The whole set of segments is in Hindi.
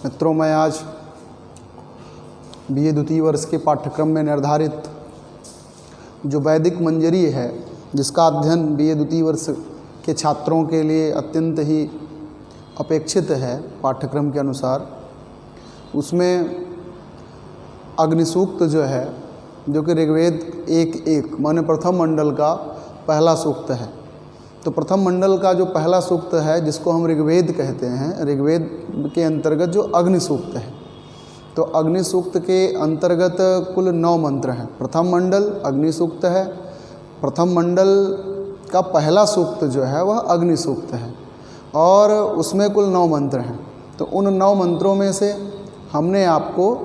मित्रों, मैं आज बीए द्वितीय वर्ष के पाठ्यक्रम में निर्धारित जो वैदिक मंजरी है, जिसका अध्ययन बीए द्वितीय वर्ष के छात्रों के लिए अत्यंत ही अपेक्षित है पाठ्यक्रम के अनुसार, उसमें अग्निसूक्त जो है, जो कि ऋग्वेद 1:1 माने प्रथम मंडल का पहला सूक्त है। तो प्रथम मंडल का जो पहला सूक्त है, जिसको हम ऋग्वेद कहते हैं, ऋग्वेद के अंतर्गत जो अग्नि सूक्त है, तो अग्नि सूक्त के अंतर्गत कुल 9 मंत्र हैं। प्रथम मंडल अग्नि सूक्त है। प्रथम मंडल का पहला सूक्त जो है वह अग्नि सूक्त है और उसमें कुल 9 मंत्र हैं। तो उन 9 मंत्रों में से हमने आपको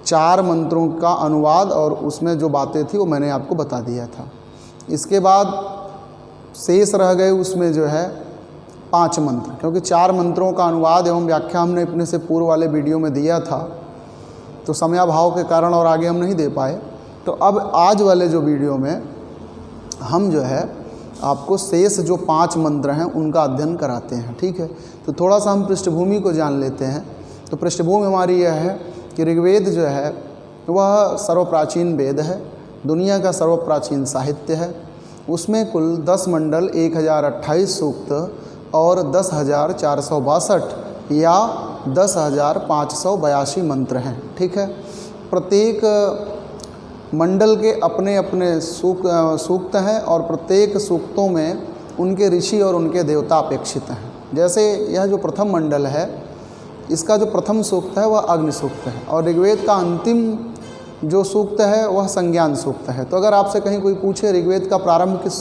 4 मंत्रों का अनुवाद और उसमें जो बातें थी वो मैंने आपको बता दिया था। इसके बाद शेष रह गए उसमें जो है 5 मंत्र, क्योंकि 4 मंत्रों का अनुवाद एवं व्याख्या हमने अपने से पूर्व वाले वीडियो में दिया था, तो समयाभाव के कारण और आगे हम नहीं दे पाए। तो अब आज वाले जो वीडियो में हम जो है आपको शेष जो 5 मंत्र हैं उनका अध्ययन कराते हैं। ठीक है, तो थोड़ा सा हम पृष्ठभूमि को जान लेते हैं। तो पृष्ठभूमि हमारी यह है कि ऋग्वेद जो है वह सर्वप्राचीन वेद है, दुनिया का सर्वप्राचीन साहित्य है। उसमें कुल 10 मंडल 1028 सूक्त और 10,462 या 10,582 मंत्र हैं। ठीक है, प्रत्येक मंडल के अपने अपने सूक्त हैं और प्रत्येक सूक्तों में उनके ऋषि और उनके देवता अपेक्षित हैं। जैसे यह जो प्रथम मंडल है, इसका जो प्रथम सूक्त है वह अग्नि सूक्त है और ऋग्वेद का अंतिम जो सूक्त है वह संज्ञान सूक्त है। तो अगर आपसे कहीं कोई पूछे ऋग्वेद का प्रारंभ किस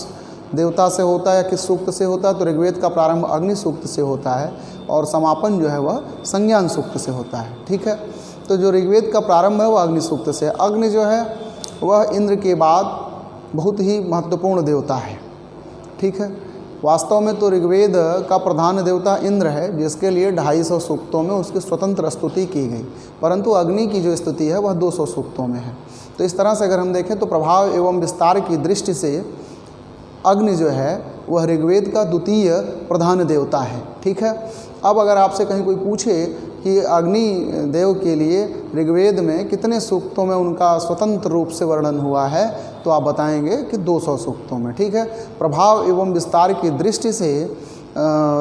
देवता से होता है या किस सूक्त से होता है, तो ऋग्वेद का प्रारंभ अग्नि सूक्त से होता है और समापन जो है वह संज्ञान सूक्त से होता है। ठीक है, तो जो ऋग्वेद का प्रारंभ है वह अग्नि सूक्त से है। अग्नि जो है वह इंद्र के बाद बहुत ही महत्वपूर्ण देवता है। ठीक है, वास्तव में तो ऋग्वेद का प्रधान देवता इंद्र है, जिसके लिए 250 सूक्तों में उसकी स्वतंत्र स्तुति की गई, परंतु अग्नि की जो स्तुति है वह 200 सूक्तों में है। तो इस तरह से अगर हम देखें तो प्रभाव एवं विस्तार की दृष्टि से अग्नि जो है वह ऋग्वेद का द्वितीय प्रधान देवता है। ठीक है, अब अगर आपसे कहीं कोई पूछे कि अग्नि देव के लिए ऋग्वेद में कितने सूक्तों में उनका स्वतंत्र रूप से वर्णन हुआ है, तो आप बताएंगे कि 200 सूक्तों में। ठीक है, प्रभाव एवं विस्तार की दृष्टि से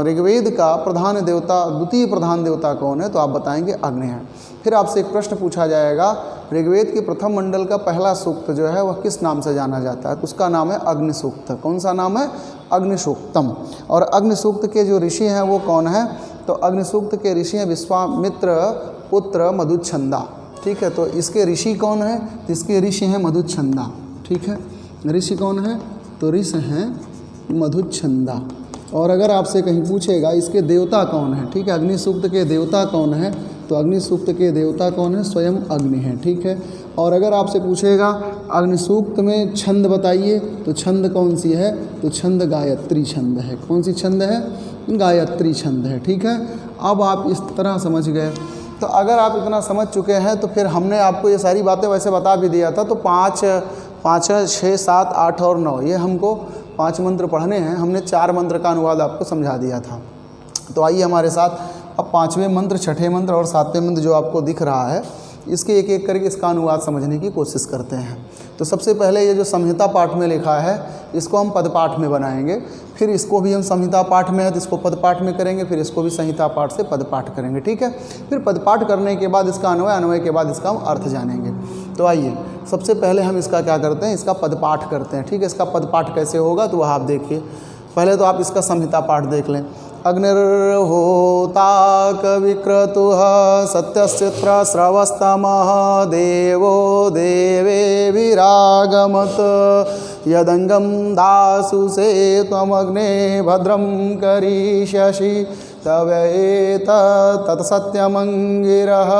ऋग्वेद का प्रधान देवता, द्वितीय प्रधान देवता कौन है, तो आप बताएंगे अग्नि है। फिर आपसे एक प्रश्न पूछा जाएगा, ऋग्वेद के प्रथम मंडल का पहला सूक्त जो है वह किस नाम से जाना जाता है, तो उसका नाम है अग्नि सूक्त। कौन सा नाम है? अग्नि सूक्तम। और अग्नि सूक्त के जो ऋषि हैं वो कौन है, तो अग्नि सूक्त के ऋषि हैं विश्वामित्र पुत्र मधुच्छंदा। ठीक है, तो इसके ऋषि कौन है, तो इसके ऋषि हैं मधुच्छंदा। ठीक है, ऋषि कौन है, तो ऋषि हैं मधुच्छंदा। और अगर आपसे कहीं पूछेगा इसके देवता कौन है, ठीक है, अग्नि सूक्त के देवता कौन है, तो अग्नि सूक्त के देवता कौन है, स्वयं अग्नि है। ठीक है, और अगर आपसे पूछेगा अग्नि सूक्त में छंद बताइए, तो छंद कौन सी है, तो छंद गायत्री छंद है। कौन सी छंद है? गायत्री छंद है। ठीक है, अब आप इस तरह समझ गए। तो अगर आप इतना समझ चुके हैं तो फिर हमने आपको ये सारी बातें वैसे बता भी दिया था। तो 5, 6, 7, 8 और 9 ये हमको 5 मंत्र पढ़ने हैं। हमने 4 मंत्र का अनुवाद आपको समझा दिया था। तो आइए हमारे साथ अब 5वें मंत्र, 6ठे मंत्र और 7वें मंत्र जो आपको दिख रहा है, इसके एक एक करके इसका अनुवाद समझने की कोशिश करते हैं। तो सबसे पहले ये जो संहिता पाठ में लिखा है, इसको हम पद पाठ में बनाएंगे। फिर इसको भी हम संहिता पाठ में है तो इसको पद पाठ में करेंगे, फिर इसको भी संहिता पाठ से पद पाठ करेंगे। ठीक है, फिर पद पाठ करने के बाद इसका अन्वय, अन्वय के बाद इसका हम अर्थ जानेंगे। तो आइए सबसे पहले हम इसका क्या करते हैं, इसका पद पाठ करते हैं। ठीक है, इसका पद पाठ कैसे होगा तो वह आप देखिए। पहले तो आप इसका संहिता पाठ देख लें। अग्निर्होता कविक्रतुः सत्यस्य प्रस्रवस्तमः देवो देवे विरागमत यदंगम दासुसे त्वमग्ने भद्रं करिष्यसि तवेत तत्सत्यमंगिरः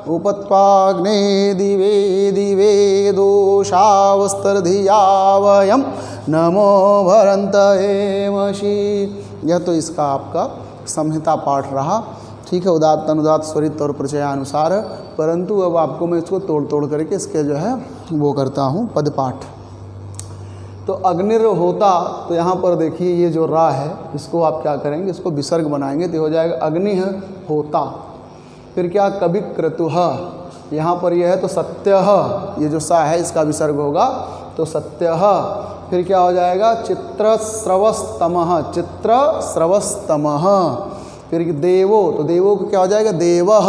उपत्वाग्ने दिवे दिवे दोषावस्तर्धिया वयं नमो भरन्तयेमषि। यह तो इसका आपका संहिता पाठ रहा। ठीक है, उदात्त अनुदात्त स्वरित और प्रचयानुसार। परंतु अब आपको मैं इसको तोड़ तोड़ करके इसके जो है वो करता हूँ पद पाठ। तो अग्निर होता, तो यहाँ पर देखिए ये जो रा है इसको आप क्या करेंगे, इसको विसर्ग बनाएंगे तो हो जाएगा अग्नि होता। फिर क्या कविक्रतुः, यहाँ पर यह है तो सत्यः, ये जो सा है इसका विसर्ग होगा तो सत्यः। फिर क्या हो जाएगा चित्रस्रवस्तमः, चित्रस्रवस्तमः। फिर देवो, तो देवो को क्या हो जाएगा देवः,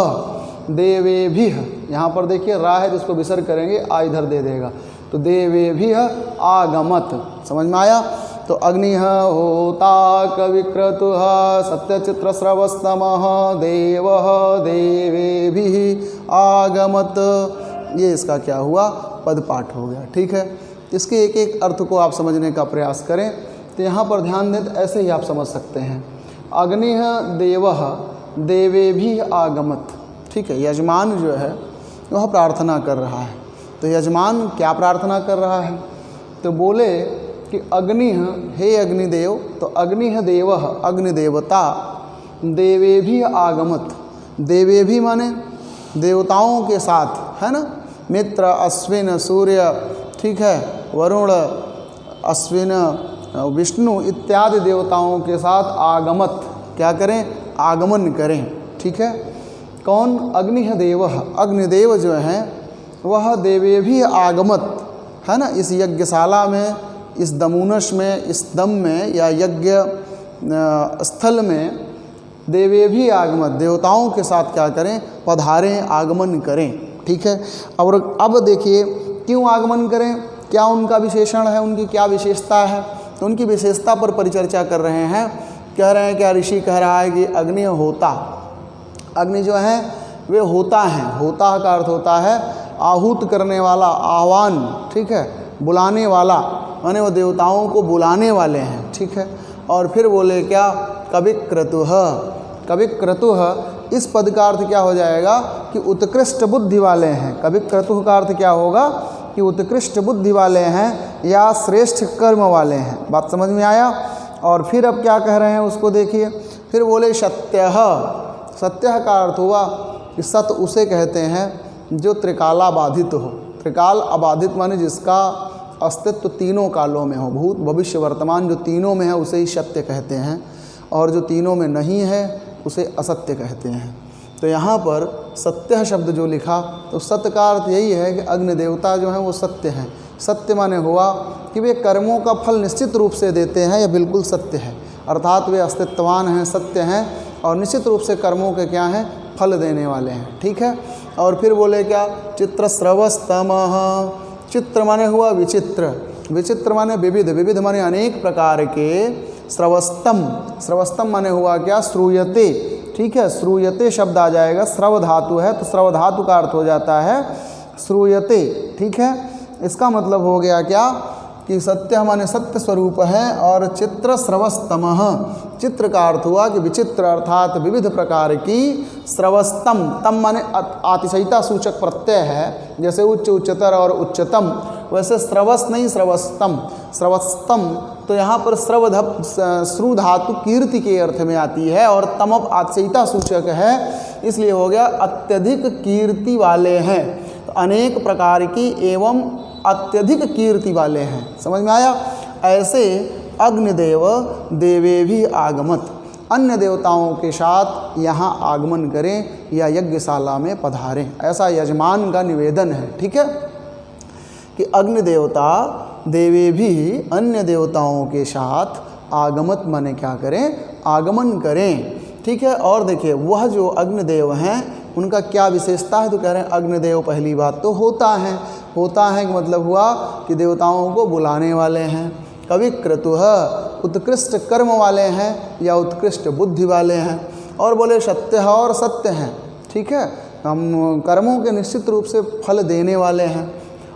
देवेभिः, यहाँ पर देखिए रा है जिसको विसर्ग करेंगे आ इधर दे देगा तो देवेभिः आगमत। समझ में आया? तो अग्निः होता कविक्रतुः सत्यचित्रस्रवस्तमः देवः देवेभिः आगमत। ये इसका क्या हुआ पद पाठ हो गया। ठीक है, इसके एक एक अर्थ को आप समझने का प्रयास करें। तो यहाँ पर ध्यान दें तो ऐसे ही आप समझ सकते हैं अग्निः देवः देवेभिः आगमत। ठीक है, यजमान जो है वह प्रार्थना कर रहा है। तो यजमान क्या प्रार्थना कर रहा है? तो बोले कि अग्निः, हे अग्निदेव, तो अग्निः देवः, अग्निदेवता, देवेभिः आगमत, देवेभिः माने देवताओं के साथ, है ना, मित्र अश्विन सूर्य, ठीक है, वरुण अश्विन विष्णु इत्यादि देवताओं के साथ आगमत, क्या करें आगमन करें। ठीक है, कौन? अग्निः देवः, अग्निदेव जो हैं वह देवेभिः आगमत, है ना, इस यज्ञशाला में, इस दमूनश में, इस दम में या यज्ञ स्थल में देवेभिः आगमत, देवताओं के साथ क्या करें पधारें, आगमन करें। ठीक है, और अब देखिए क्यों आगमन करें, क्या उनका विशेषण है, उनकी क्या विशेषता है, तो उनकी विशेषता पर परिचर्चा कर रहे हैं। कह रहे हैं क्या, ऋषि कह रहा है कि अग्नि होता, अग्नि जो है वे होता है, होता का अर्थ होता है आहूत करने वाला, आह्वान, ठीक है, बुलाने वाला, माने वो देवताओं को बुलाने वाले हैं। ठीक है, और फिर बोले क्या कविक्रतुः, कविक्रतुः इस पद का अर्थ क्या हो जाएगा कि उत्कृष्ट बुद्धि वाले हैं। कविक्रतुः का अर्थ क्या होगा कि उत्कृष्ट बुद्धि वाले हैं या श्रेष्ठ कर्म वाले हैं। बात समझ में आया? और फिर अब क्या कह रहे हैं उसको देखिए, फिर बोले सत्यः, सत्यः का अर्थ हुआ कि सत्य उसे कहते हैं जो त्रिकाला बाधित हो। त्रिकाल अबाधित माने जिसका अस्तित्व तीनों कालों में हो, भूत भविष्य वर्तमान, जो तीनों में है उसे ही सत्य कहते हैं, और जो तीनों में नहीं है उसे असत्य कहते हैं। तो यहाँ पर सत्य शब्द जो लिखा तो सत्य का अर्थ यही है कि अग्नि देवता जो हैं वो सत्य हैं। सत्य माने हुआ कि वे कर्मों का फल निश्चित रूप से देते हैं, या बिल्कुल सत्य है, अर्थात वे अस्तित्ववान हैं, सत्य हैं, और निश्चित रूप से कर्मों के क्या हैं फल देने वाले हैं। ठीक है, और फिर बोले क्या चित्रस्रवस्तमः, चित्र माने हुआ विचित्र, विचित्र माने विविध, विविध माने अनेक प्रकार के, स्रवस्तम, स्रवस्तम माने हुआ क्या श्रूयते। ठीक है, श्रूयते शब्द आ जाएगा, स्रव धातु है तो स्रव धातु का अर्थ हो जाता है श्रूयते। ठीक है, इसका मतलब हो गया क्या कि सत्य माने सत्य स्वरूप है, और चित्र स्रवस्तमः, चित्र का अर्थ हुआ कि विचित्र अर्थात विविध प्रकार की, स्रवस्तम, तम माने अतिशयता सूचक प्रत्यय है, जैसे उच्च उच्चतर और उच्चतम, वैसे स्रवस नहीं स्रवस्तम, स्रवस्तम तो यहाँ पर श्रु धातु कीर्ति के अर्थ में आती है, और तमप अतिशयता सूचक है, इसलिए हो गया अत्यधिक कीर्ति वाले हैं, तो अनेक प्रकार की एवं अत्यधिक कीर्ति वाले हैं। समझ में आया? ऐसे अग्निदेव देवेभिः आगमत, अन्य देवताओं के साथ यहाँ आगमन करें या यज्ञशाला में पधारें, ऐसा यजमान का निवेदन है। ठीक है, कि अग्नि देवता देवेभिः अन्य देवताओं के साथ आगमत माने क्या करें आगमन करें। ठीक है, और देखिए वह जो अग्निदेव हैं उनका क्या विशेषता है, तो कह रहे हैं अग्निदेव पहली बात तो होता है, होता है कि मतलब हुआ कि देवताओं को बुलाने वाले हैं। कविक्रतुः उत्कृष्ट कर्म वाले हैं या उत्कृष्ट बुद्धि वाले हैं, और बोले सत्य है और सत्य हैं। ठीक है, हम कर्मों के निश्चित रूप से फल देने वाले हैं,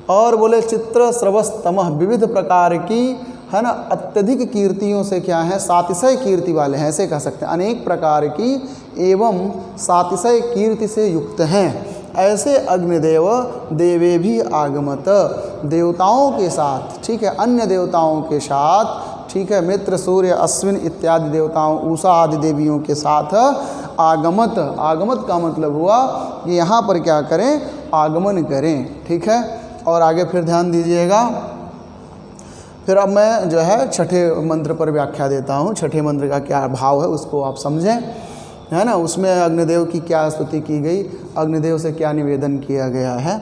और बोले चित्र स्रवस्तमः विविध प्रकार की, है ना, अत्यधिक कीर्तियों से क्या है सातिशय कीर्ति वाले हैं, ऐसे कह सकते हैं, अनेक प्रकार की एवं सातिशय कीर्ति से युक्त हैं। ऐसे अग्निदेव देवेभिः आगमत, देवताओं के साथ, ठीक है, अन्य देवताओं के साथ, ठीक है, मित्र सूर्य अश्विन इत्यादि देवताओं, उषा आदि देवियों के साथ आगमत, आगमत का मतलब हुआ कि यहाँ पर क्या करें आगमन करें। ठीक है, और आगे फिर ध्यान दीजिएगा, फिर अब मैं जो है छठे मंत्र पर व्याख्या देता हूँ। छठे मंत्र का क्या भाव है उसको आप समझें। है ना, उसमें अग्निदेव की क्या स्तुति की गई, अग्निदेव से क्या निवेदन किया गया है।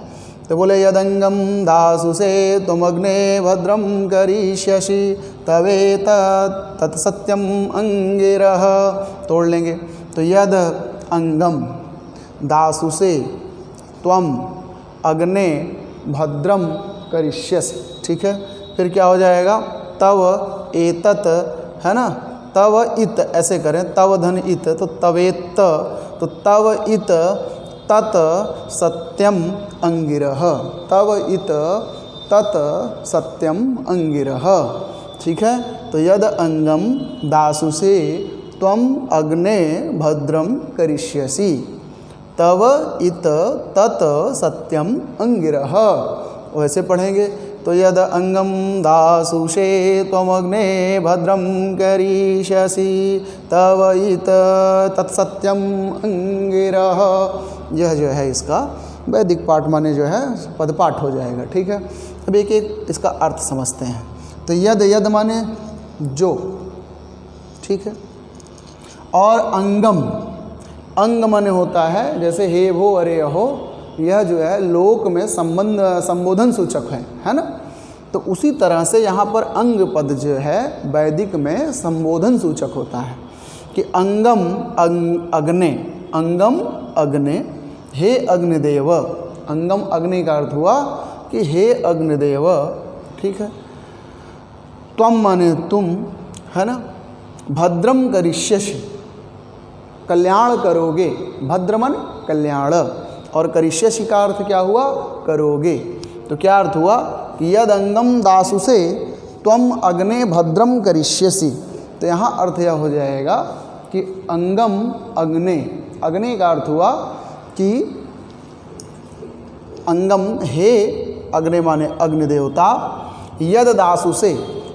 तो बोले यदंगम दासुसे तुम अग्ने भद्रम करिष्यसि तवेत तत्सत्यम अंगिरः। तोड़ लेंगे तो यद अंगम दासुसे त्वम अग्ने भद्रम करिष्यसि, ठीक है। फिर क्या हो जाएगा, तव एतत, है ना, तव इत ऐसे करें, तव धन इत तो तवेत, तो तव इत तत सत्यम अंगिरः, तव इत तत सत्यम अंगिरः, ठीक है। तो यद अंगम दासुसे त्वम अग्ने भद्रम करिष्यसि तव इत तत सत्यम अंगिरः, वैसे पढ़ेंगे। तो यद अंगम दासुषे त्वमग्ने भद्रम करिष्यसि तव इत तत्सत्यम अंगिरः। यह जो है इसका वैदिक पाठ माने जो है पदपाठ हो जाएगा, ठीक है। अब एक एक इसका अर्थ समझते हैं। तो यद, यद माने जो, ठीक है। और अंगम, अंग माने होता है जैसे हे भो अरे हो, यह जो है लोक में संबोधन सूचक है ना। तो उसी तरह से यहाँ पर अंग पद जो है वैदिक में संबोधन सूचक होता है कि अंगम अग्ने, अंगम अग्ने, हे अग्निदेव। अंगम अग्नि का अर्थ हुआ कि हे अग्निदेव, ठीक है। त्वम माने तुम, है ना, भद्रम करिष्यसि कल्याण करोगे, भद्र मन कल्याण, और करिष्यसि का अर्थ क्या हुआ, करोगे। तो क्या अर्थ हुआ कि यद अंगम दासुसे त्वम अग्ने भद्रम करिष्यसि। तो यहाँ अर्थ यह हो जाएगा कि अंगम अग्ने, अग्नि का अर्थ हुआ कि अंगम हे अग्नि माने अग्नि देवता, यद दासुसे,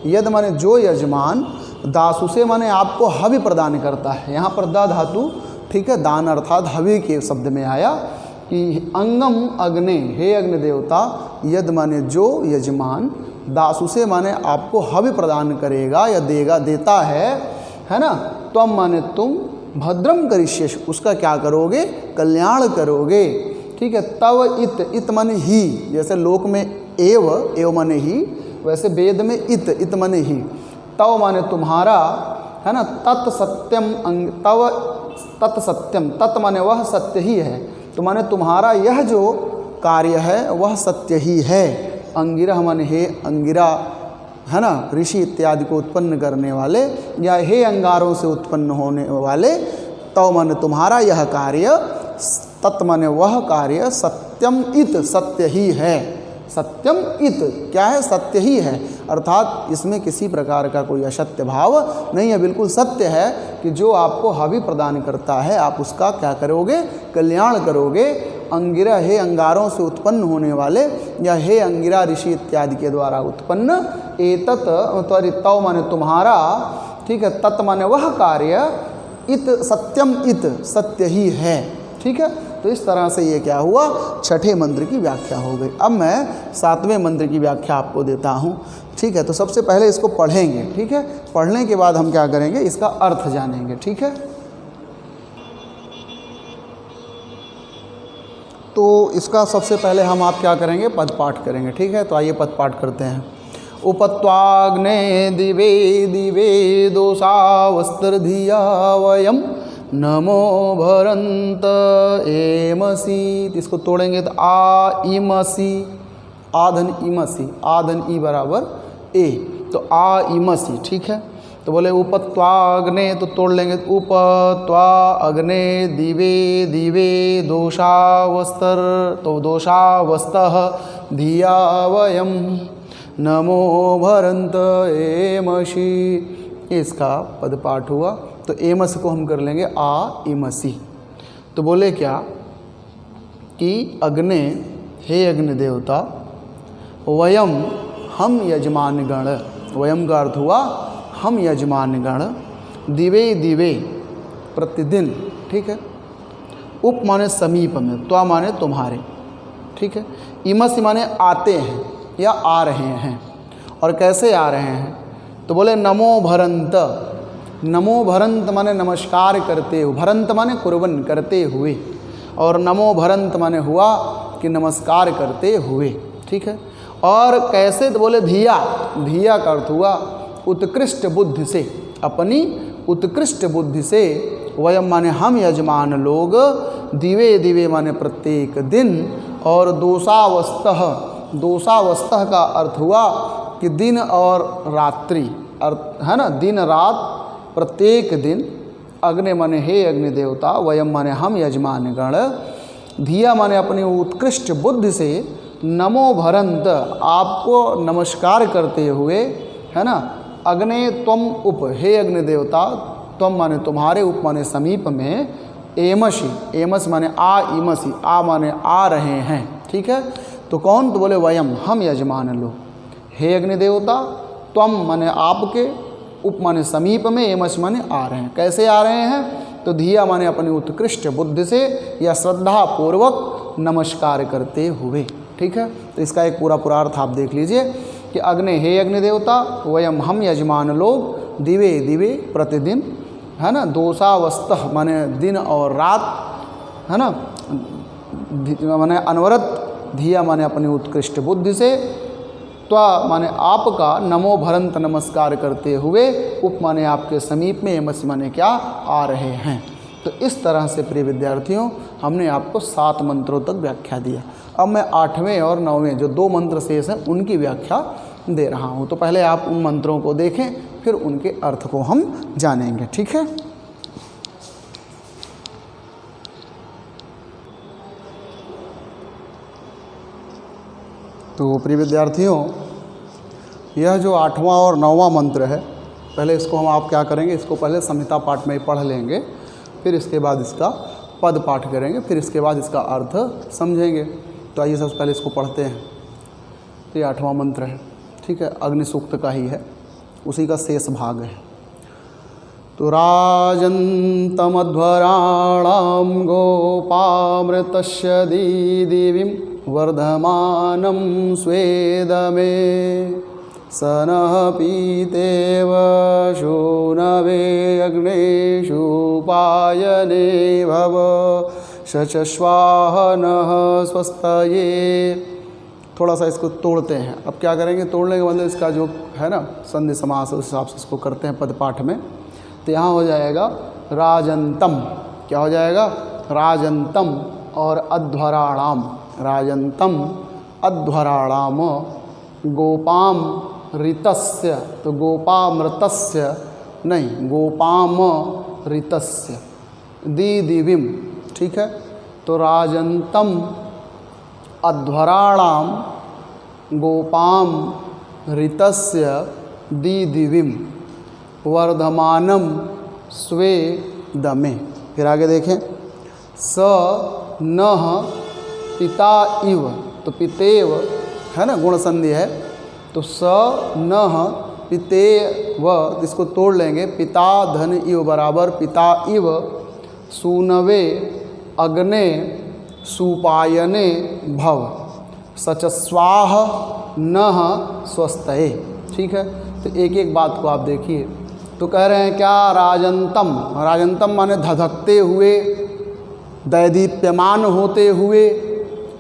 यद माने जो यजमान, दासुसे माने आपको हवि प्रदान करता है। यहाँ पर दा धातु, ठीक है, दान अर्थात हवि के शब्द में आया कि अंगम अग्नि, हे अग्नि देवता, यद माने जो यजमान, दासुसे माने आपको हवि प्रदान करेगा या देगा, देता है ना। त्वम माने तुम, भद्रम करिष्यसि उसका क्या करोगे, कल्याण करोगे, ठीक है। तव इत, इत माने ही, जैसे लोक में एव, एव माने ही, वैसे वेद में इत माने ही। तव माने तुम्हारा, है ना, तत् सत्यम अंग, तव तत् सत्यम, तत् माने वह सत्य ही है, तो माने तुम्हारा यह जो कार्य है वह सत्य ही है। अंगिरह माने हे अंगिरा, है ना, ऋषि इत्यादि को उत्पन्न करने वाले, या हे अंगारों से उत्पन्न होने वाले। तव माने तुम्हारा यह कार्य, तत् माने वह कार्य, सत्यम इत सत्य ही है, सत्यम इत क्या है, सत्य ही है, अर्थात इसमें किसी प्रकार का कोई असत्य भाव नहीं है, बिल्कुल सत्य है कि जो आपको हवि प्रदान करता है आप उसका क्या करोगे, कल्याण करोगे। अंगिरा, हे अंगारों से उत्पन्न होने वाले, या हे अंगिरा ऋषि इत्यादि के द्वारा उत्पन्न। एतत त्वरितौ माने तुम्हारा, ठीक है, तत् माने वह कार्य, इत सत्यम इत सत्य ही है, ठीक है। तो इस तरह से ये क्या हुआ, छठे मंत्र की व्याख्या हो गई। अब मैं सातवें मंत्र की व्याख्या आपको देता हूँ, ठीक है। तो सबसे पहले इसको पढ़ेंगे, ठीक है। पढ़ने के बाद हम क्या करेंगे, इसका अर्थ जानेंगे, ठीक है। तो इसका सबसे पहले हम आप क्या करेंगे, पद पाठ करेंगे, ठीक है। तो आइए पद पाठ करते हैं। उपत्वाग्ने दिवे दिवे दोषावस्त्रधिया वयम नमो भरंत एमसी। इसको तोड़ेंगे तो आ इमसी, आधन इमसी, आधन ई बराबर ए, तो आ इमसी, ठीक है। तो बोले उपत्वाग्ने, तो तोड़ लेंगे, उपत्वा अग्ने दिवे दिवे दोषावस्तर, तो दोषावस्तः धिया वयम नमो भरंत एमसी। इसका पद पाठ हुआ। तो एमस को हम कर लेंगे आ इमसी। तो बोले क्या कि अग्ने, हे अग्नि देवता, वयम हम यजमान गण, वयम का अर्थ हुआ हम यजमान गण, दिवे दिवे प्रतिदिन, ठीक है। उप माने समीप में, त्वा माने तुम्हारे, ठीक है। इमस माने आते हैं या आ रहे हैं। और कैसे आ रहे हैं, तो बोले नमो भरंत, नमो भरंत माने नमस्कार करते हुए, भरंत माने कुर्बन करते हुए, और नमो भरंत माने हुआ कि नमस्कार करते हुए। ठीक है। और कैसे, तो बोले धिया, धिया का अर्थ हुआ उत्कृष्ट बुद्धि से, अपनी उत्कृष्ट बुद्धि से, वयम माने हम यजमान लोग, दिवे दिवे माने प्रत्येक दिन, और दोषावस्तः, दोषावस्तः का अर्थ हुआ कि दिन और रात्रि, अर्थ है ना, दिन रात प्रत्येक दिन, अग्नि माने हे अग्नि देवता, वयम माने हम यजमान गण, धिया माने अपनी उत्कृष्ट बुद्धि से, नमो भरंत आपको नमस्कार करते हुए, है ना, अग्ने त्वम उप, हे अग्नि देवता, त्वम माने तुम्हारे, उप माने समीप में, एमसी, एमस माने आ, इमसी, आ माने आ रहे हैं। ठीक है। तो कौन, तो बोले वयम हम यजमान लोग, हे अग्नि देवता, त्वम माने आपके, उप माने समीप में, एमस माने आ रहे हैं। कैसे आ रहे हैं, तो धिया माने अपनी उत्कृष्ट बुद्धि से या श्रद्धा पूर्वक नमस्कार करते हुए। ठीक है। तो इसका एक पूरा पूरा अर्थ आप देख लीजिए कि अग्नि, हे अग्नि देवता, वयम हम यजमान लोग, दिवे दिवे प्रतिदिन, है ना, दोषावस्तः माने दिन और रात, है ना, माने अनवरत, धिया माने अपनी उत्कृष्ट बुद्धि से, त्वा माने आपका, नमो भरंत नमस्कार करते हुए, उप माने आपके समीप में, एमस माने क्या, आ रहे हैं। तो इस तरह से प्रिय विद्यार्थियों हमने आपको 7 मंत्रों तक व्याख्या दिया। अब मैं 8वें और 9वें जो 2 मंत्र शेष हैं उनकी व्याख्या दे रहा हूँ। तो पहले आप उन मंत्रों को देखें, फिर उनके अर्थ को हम जानेंगे। ठीक है। तो प्रिय विद्यार्थियों, यह जो 8वां और 9वां मंत्र है, पहले इसको हम आप क्या करेंगे, इसको पहले संहिता पाठ में ही पढ़ लेंगे, फिर इसके बाद इसका पद पाठ करेंगे, फिर इसके बाद इसका अर्थ समझेंगे। तो आइए सबसे पहले इसको पढ़ते हैं। तो ये 8वां मंत्र है। ठीक है। अग्नि सूक्त का ही है, उसी का शेष भाग है। तो राजन्तमध्वराणां गोपामृतस्य दीदिवीं वर्धमानं स्वेदमे सनः पीतेव शूनवे अग्नेषु पायने भव शचस्वाहनः स्वस्तये। थोड़ा सा इसको तोड़ते हैं। अब क्या करेंगे, तोड़ने के मतलब इसका जो है ना संधि समास, उस हिसाब से इसको करते हैं पद पाठ में। तो यहाँ हो जाएगा राजंतम, क्या हो जाएगा, राजंतम और अध्वराणाम, राजंतम अध्वराणाम गोपाम ऋतस्य, तो गोपामृतस्य नहीं, गोपाम ऋतस्य दीदिवीं। ठीक है। तो राजंतम अध्वराणाम गोपाम ऋतस्य दीदिवीं वर्धमानम स्वे दमे। फिर आगे देखें, स नः पिता इव, तो पितेव है ना, गुण संधि है, तो स नः पितेव, इसको तोड़ लेंगे, पिता धन इव बराबर पिता इव, सूनवे अग्ने सुपायने भव सचस्वाह नः स्वस्तये। ठीक है। तो एक एक बात को आप देखिए। तो कह रहे हैं क्या, राजंतम, राजंतम माने धधकते हुए, दैदीप्यमान होते हुए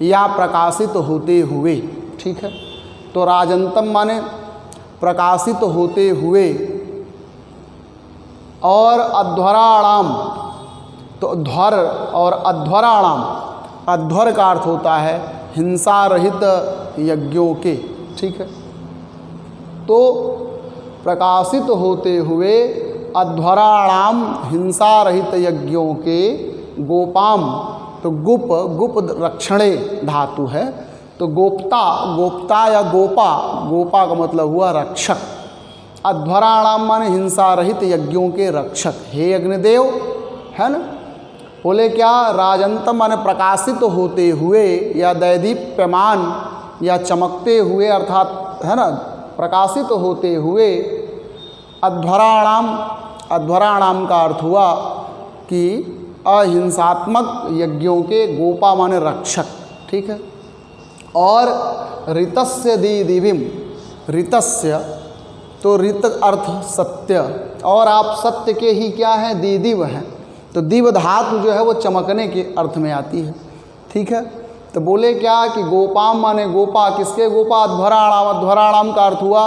या प्रकाशित होते हुए। ठीक है। तो राजंतम माने प्रकाशित होते हुए, और अध्वराणाम, तो ध्वर और अध्वराणाम, अध्वर का अर्थ होता है हिंसा रहित यज्ञों के। ठीक है। तो प्रकाशित होते हुए अध्वराणाम हिंसा रहित यज्ञों के, गोपाम, तो गुप, गुप रक्षणे धातु है, तो गोप्ता, गोप्ता या गोपा, गोपा का मतलब हुआ रक्षक। अध्वराणाम माने हिंसा रहित यज्ञों के रक्षक, हे अग्निदेव, है ना। बोले क्या, राजंतम माने प्रकाशित होते हुए या दैदीप्यमान या चमकते हुए, अर्थात है ना प्रकाशित होते हुए। अध्वराणाम, अध्वराणाम का अर्थ हुआ कि अहिंसात्मक यज्ञों के, गोपा माने रक्षक। ठीक है। और ऋतस्य दीदिवीं, ऋतस्य तो ऋत अर्थ सत्य, और आप सत्य के ही क्या हैं, दीदिव हैं। तो दिव धातु जो है वो चमकने के अर्थ में आती है। ठीक है, तो बोले क्या कि गोपाम माने गोपा, किसके गोपा, अध्वराणाम। अध्वराणाम का अर्थ हुआ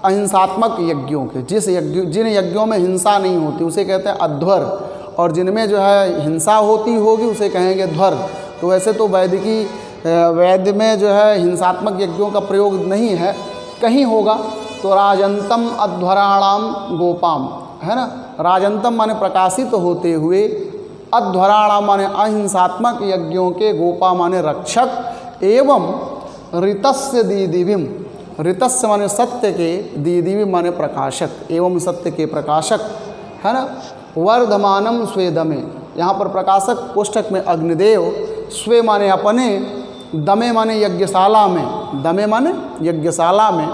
अहिंसात्मक यज्ञों के, जिन यज्ञों में हिंसा नहीं होती उसे कहते हैं अध्वर, और जिनमें जो है हिंसा होती होगी उसे कहेंगे ध्वर। तो वैसे तो वैद्य में जो है हिंसात्मक यज्ञों का प्रयोग नहीं है, कहीं होगा तो राजंतम अध्वराणाम गोपाम, है ना। राजंतम माने प्रकाशित होते हुए, अध्वराणाम माने अहिंसात्मक यज्ञों के, गोपा माने रक्षक, एवं ऋतस्य दीदिविम, ऋतस्य माने सत्य के, दीदिवि माने प्रकाशक, एवं सत्य के प्रकाशक, है ना। वर्धमानम स्वेदमे, यहाँ पर प्रकाशक कोष्ठक में अग्निदेव, स्वे माने अपने, दमे माने यज्ञशाला में, दमे माने यज्ञशाला में,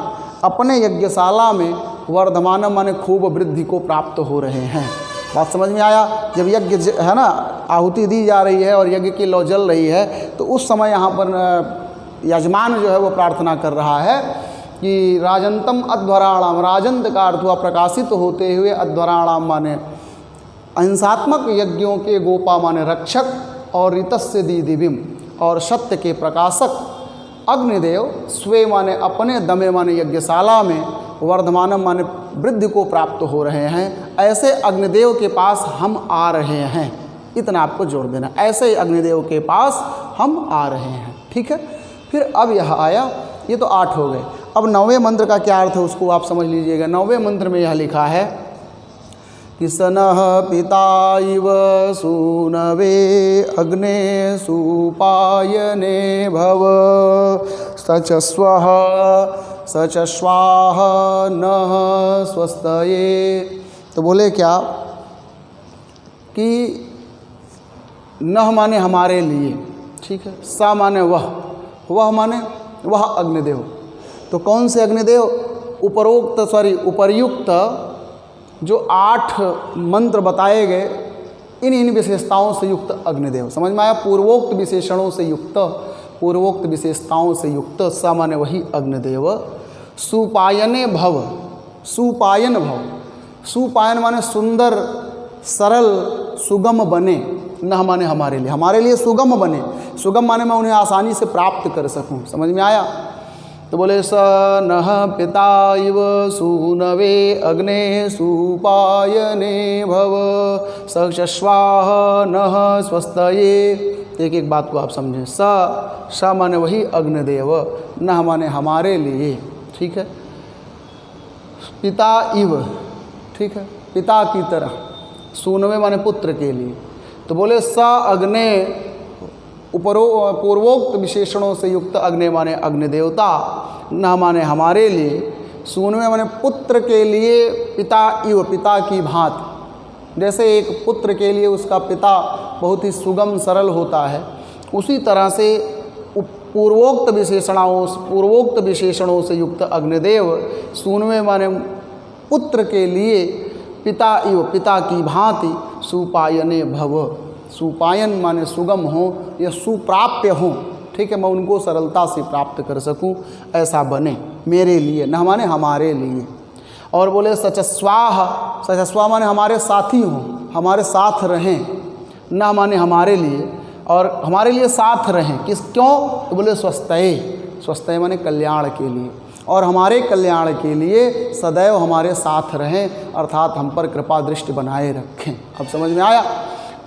अपने यज्ञशाला में, वर्धमानम माने खूब वृद्धि को प्राप्त हो रहे हैं। बात समझ में आया। जब यज्ञ है ना, आहुति दी जा रही है और यज्ञ की लौ जल रही है, तो उस समय यहाँ पर यजमान जो है वो प्रार्थना कर रहा है कि राजंतम अध्वराणाम, राजंत का अर्थ हुआ प्रकाशित होते हुए, अध्वराणाम माने अहिंसात्मक यज्ञों के, गोपा माने रक्षक, और ऋतस्य दीदिविम और सत्य के प्रकाशक, अग्निदेव, स्वे माने अपने, दमे माने यज्ञशाला में, वर्धमानम माने वृद्धि को प्राप्त हो रहे हैं। ऐसे अग्निदेव के पास हम आ रहे हैं, इतना आपको जोड़ देना, ऐसे ही अग्निदेव के पास हम आ रहे हैं। ठीक है, फिर अब यह आया, ये तो 8 हो गए। अब 9वें मंत्र का क्या अर्थ है उसको आप समझ लीजिएगा। 9वें मंत्र में यह लिखा है कि सनः पिता इव सूनवे अग्ने सुपायने भव सचस्वः सचस्वाह नः स्वस्तये। तो बोले क्या कि नह माने हमारे लिए, ठीक है, सा माने वह माने वह अग्निदेव। तो कौन से अग्निदेव, उपर्युक्त जो 8 मंत्र बताए गए, इन विशेषताओं से युक्त अग्निदेव। समझ में आया, पूर्वोक्त विशेषणों से युक्त, पूर्वोक्त विशेषताओं से युक्त, स माने वही अग्निदेव। सुपायने भव, सुपायन भव, सुपायन माने सुंदर, सरल, सुगम बने, न माने हमारे लिए सुगम बने। सुगम माने मैं उन्हें आसानी से प्राप्त कर सकूं। समझ में आया। तो बोले स नः पिता इव सूनवे अग्ने सुपायने भव सचस्वाह नः स्वस्तये। एक एक बात को आप समझें। स माने वही अग्निदेव, नः माने हमारे लिए, ठीक है। पिता इव, ठीक है, पिता की तरह, सूनवे माने पुत्र के लिए। तो बोले स अग्ने, पूर्वोक्त विशेषणों से युक्त, अग्नि माने अग्निदेवता, न माने हमारे लिए, सूनवे माने पुत्र के लिए, पिता इव पिता की भांति। जैसे एक पुत्र के लिए उसका पिता बहुत ही सुगम सरल होता है, उसी तरह से पूर्वोक्त विशेषणों से युक्त अग्निदेव, सूनवे माने पुत्र के लिए, पिता इव पिता की भांति, सुपायने भव, सुपायन माने सुगम हो या सुप्राप्य हो, ठीक है, मैं उनको सरलता से प्राप्त कर सकूं, ऐसा बने मेरे लिए, न माने हमारे लिए। और बोले सचस्वाह, सचस्वाह माने हमारे साथी हों, हमारे साथ रहें, न माने हमारे लिए, और हमारे लिए साथ रहें, क्यों? तो बोले स्वस्थये, स्वस्थये माने कल्याण के लिए, और हमारे कल्याण के लिए सदैव हमारे साथ रहें, अर्थात हम पर कृपा दृष्टि बनाए रखें। अब समझ में आया।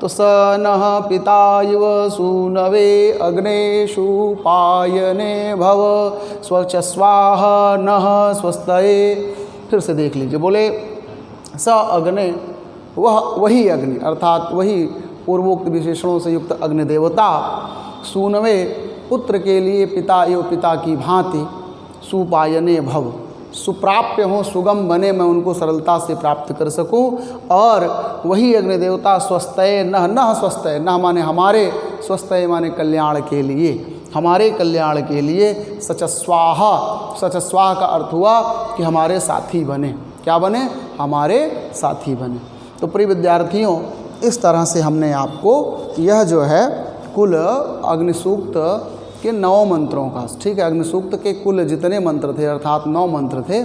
तो स नः पिता इव सूनवे अग्नेषु पायने भव स्वचस्वाह नः स्वस्तये। फिर से देख लीजिए। बोले स अग्ने, वही अग्नि, अर्थात वही पूर्वोक्त विशेषणों से युक्त अग्निदेवता, सूनवे पुत्र के लिए, पिता एवं पिता की भांति, सुपायने भव सुप्राप्य हो, सुगम बने, मैं उनको सरलता से प्राप्त कर सकूं। और वही अग्निदेवता स्वस्थये नः स्वस्थये, नः माने हमारे, स्वस्थये माने कल्याण के लिए, हमारे कल्याण के लिए, सचस्वाह, सचस्वाह का अर्थ हुआ कि हमारे साथी बने। क्या बने? हमारे साथी बने। तो प्रिय विद्यार्थियों, इस तरह से हमने आपको यह जो है कुल अग्निसूक्त के 9 मंत्रों का, ठीक है, अग्निसूक्त के कुल जितने मंत्र थे, अर्थात 9 मंत्र थे,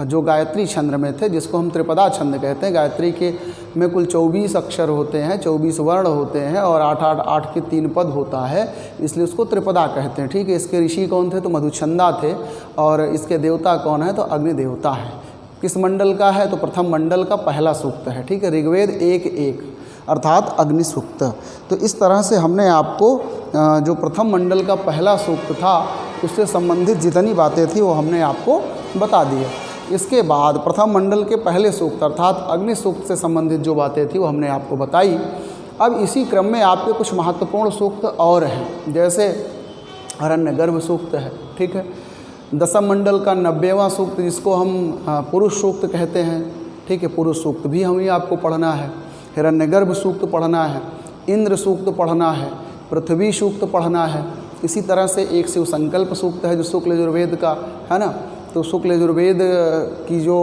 जो गायत्री छंद में थे, जिसको हम त्रिपदा छंद कहते हैं। गायत्री के में कुल 24 अक्षर होते हैं, 24 वर्ण होते हैं और 8 के 3 पद होता है, इसलिए उसको त्रिपदा कहते हैं। ठीक है। इसके ऋषि कौन थे? तो मधुछंदा थे। और इसके देवता कौन है? तो अग्नि देवता है। किस मंडल का है? तो प्रथम मंडल का पहला सूक्त है। ठीक है। ऋग्वेद 1:1 अर्थात अग्नि सूक्त। तो इस तरह से हमने आपको जो प्रथम मंडल का पहला सूक्त था उससे संबंधित जितनी बातें थी वो हमने आपको बता दी है। इसके बाद प्रथम मंडल के पहले सूक्त अर्थात अग्नि सूक्त से संबंधित जो बातें थी वो हमने आपको बताई। अब इसी क्रम में आपके कुछ महत्वपूर्ण सूक्त और हैं, जैसे हिरण्यगर्भ सूक्त है। ठीक है। दशम मंडल का 90वां सूक्त जिसको हम पुरुष सूक्त कहते हैं। ठीक है। पुरुष सूक्त भी हमें आपको पढ़ना है, हिरण्यगर्भ सूक्त पढ़ना है, इंद्र सूक्त पढ़ना है, पृथ्वी सूक्त पढ़ना है। इसी तरह से एक शिव संकल्प सूक्त है जो शुक्ल यजुर्वेद का है ना, तो शुक्ल यजुर्वेद की जो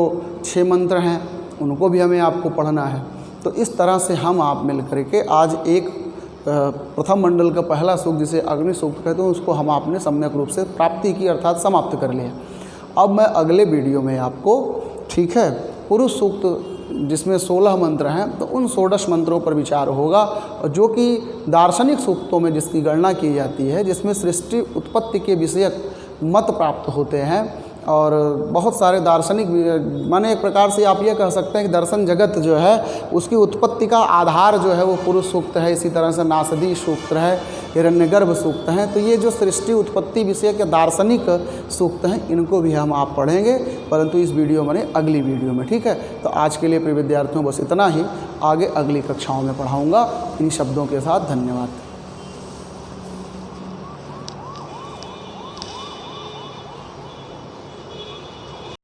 6 मंत्र हैं उनको भी हमें आपको पढ़ना है। तो इस तरह से हम आप मिल करके आज एक प्रथम मंडल का पहला सूक्त जिसे अग्नि सूक्त कहते हैं उसको हम आपने सम्यक रूप से प्राप्ति की अर्थात समाप्त कर लिया। अब मैं अगले वीडियो में आपको, ठीक है, पुरुष सूक्त जिसमें 16 मंत्र हैं तो उन 16 मंत्रों पर विचार होगा, और जो कि दार्शनिक सूक्तों में जिसकी गणना की जाती है, जिसमें सृष्टि उत्पत्ति के विषयक मत प्राप्त होते हैं और बहुत सारे दार्शनिक, माने एक प्रकार से आप ये कह सकते हैं कि दर्शन जगत जो है उसकी उत्पत्ति का आधार जो है वो पुरुष सूक्त है। इसी तरह से नासदी सूक्त है, हिरण्यगर्भ सूक्त हैं। तो ये जो सृष्टि उत्पत्ति विषय के दार्शनिक सूक्त हैं इनको भी हम आप पढ़ेंगे, परंतु इस वीडियो में अगली वीडियो में। ठीक है। तो आज के लिए प्रिय विद्यार्थियों बस इतना ही, आगे अगली कक्षाओं में पढ़ाऊँगा। इन शब्दों के साथ धन्यवाद।